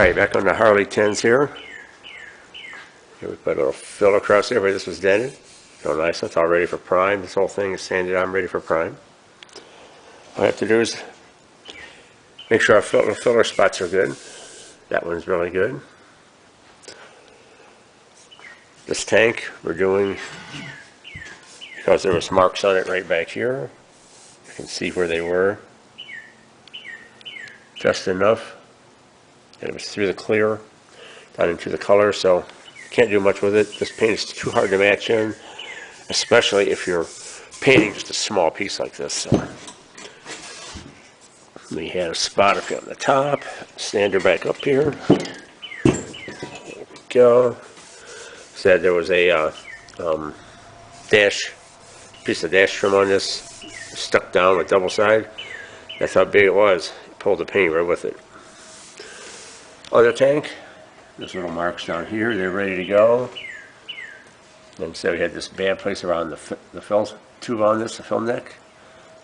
Alright, back on the Harley 10s here. Here we put a little fill across there, but this was dented. So nice, that's all ready for prime. This whole thing is sanded on, ready for prime. All I have to do is make sure our filler spots are good. That one's really good. This tank we're doing, because there was marks on it right back here. You can see where they were. Just enough. And it was through the clear, down into the color, so can't do much with it. This paint is too hard to match in, especially if you're painting just a small piece like this. So we had a spot up here on the top, sander back up here. There we go. Said there was a piece of dash trim on this, stuck down with double side. That's how big it was. Pulled the paint right with it. Other tank, there's little marks down here. They're ready to go. And so we had this bad place around the fill tube on this, the film neck.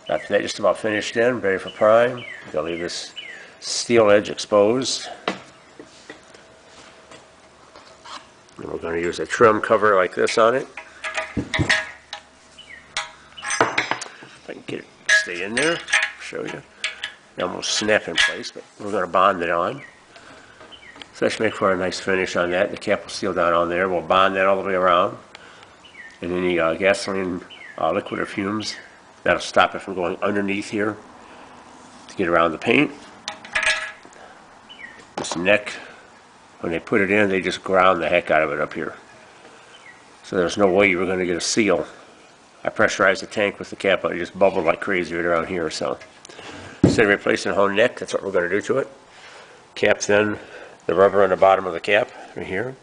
Got that just about finished in, ready for prime. Gonna leave this steel edge exposed. And we're going to use a trim cover like this on it. If I can get it to stay in there, show you. It almost snap in place, but we're going to bond it on. So that should make for a nice finish on that. The cap will seal down on there. We'll bond that all the way around. And any gasoline, liquid or fumes, that'll stop it from going underneath here to get around the paint. This neck, when they put it in, they just ground the heck out of it up here. So there's no way you were going to get a seal. I pressurized the tank with the cap on. It just bubbled like crazy right around here. So instead of replacing the whole neck, that's what we're going to do to it. Caps in the rubber on the bottom of the cap right here.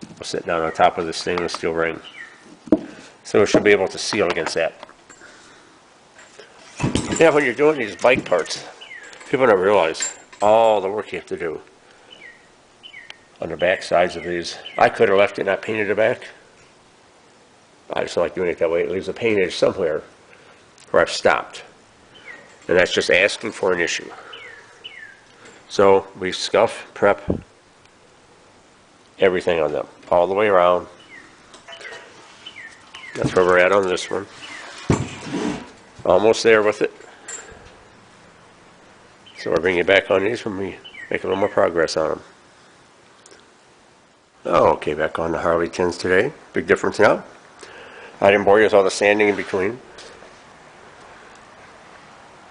We'll sit down on top of the stainless steel ring. So it should be able to seal against that. Yeah, when you're doing these bike parts, people don't realize all the work you have to do on the back sides of these. I could have left it not painted the back. I just don't like doing it that way. It leaves a paint edge somewhere where I've stopped. And that's just asking for an issue. So we scuff, prep everything on them, all the way around. That's where we're at on this one. Almost there with it. So we're bringing it back on these when we make a little more progress on them. Oh, okay, back on the Harley 10s today. Big difference now. I didn't bore you with all the sanding in between.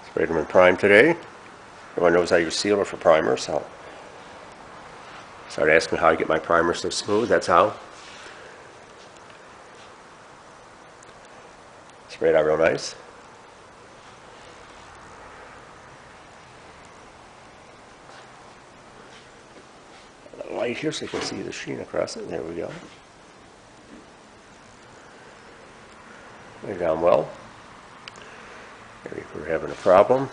Sprayed them in prime today. Everyone knows I use sealer for primer, so started asking how I get my primer so smooth. That's how. Sprayed out real nice. Light here so you can see the sheen across it. There we go. Lay down well. Maybe we're having a problem.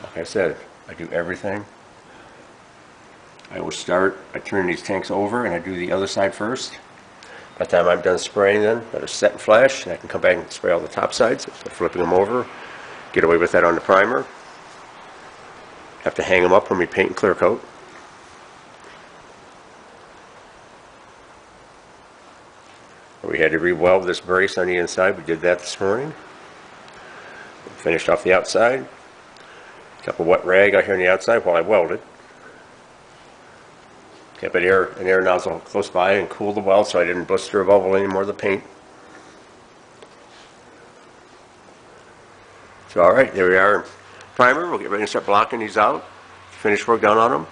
Like I said, I do everything. I always start, I turn these tanks over and I do the other side first. By the time I'm done spraying them, they're set and flash, and I can come back and spray all the top sides. So flipping them over, get away with that on the primer. Have to hang them up when we paint and clear coat. We had to re-weld this brace on the inside. We did that this morning. Finished off the outside. A couple wet rag out here on the outside while I welded. Kept an air nozzle close by and cooled the weld so I didn't blister or bubble any more of the paint. So alright, there we are. Primer, we'll get ready to start blocking these out. Finish work down on them.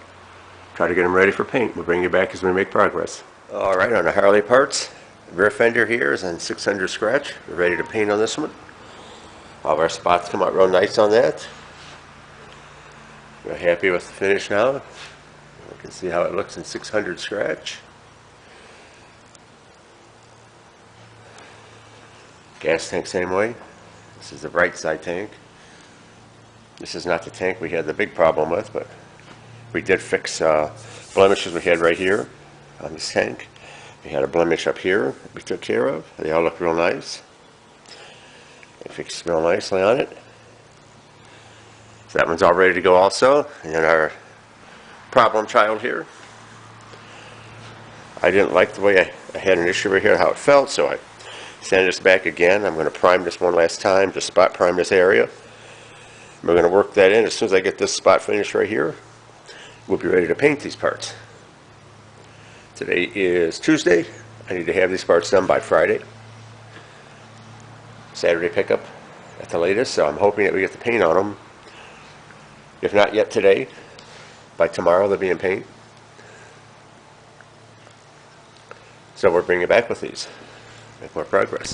Try to get them ready for paint. We'll bring you back as we make progress. Alright, on the Harley parts, the rear fender here is on 600 scratch. We're ready to paint on this one. All of our spots come out real nice on that. We're happy with the finish now. You can see how it looks in 600 scratch. Gas tank same way. This is the right side tank. This is not the tank we had the big problem with, but we did fix blemishes we had right here. on this tank. We had a blemish up here that we took care of. They all look real nice. They fixed real nicely on it. So that one's all ready to go also. And then our problem child here. I didn't like the way I had an issue over here, how it felt, so I sanded this back again. I'm going to prime this one last time, just spot prime this area. We're going to work that in. As soon as I get this spot finished right here, we'll be ready to paint these parts. Today is Tuesday. I need to have these parts done by Friday. Saturday pickup at the latest, so I'm hoping that we get the paint on them. If not yet today, by tomorrow they'll be in paint. So we're bringing it back with these. Make more progress.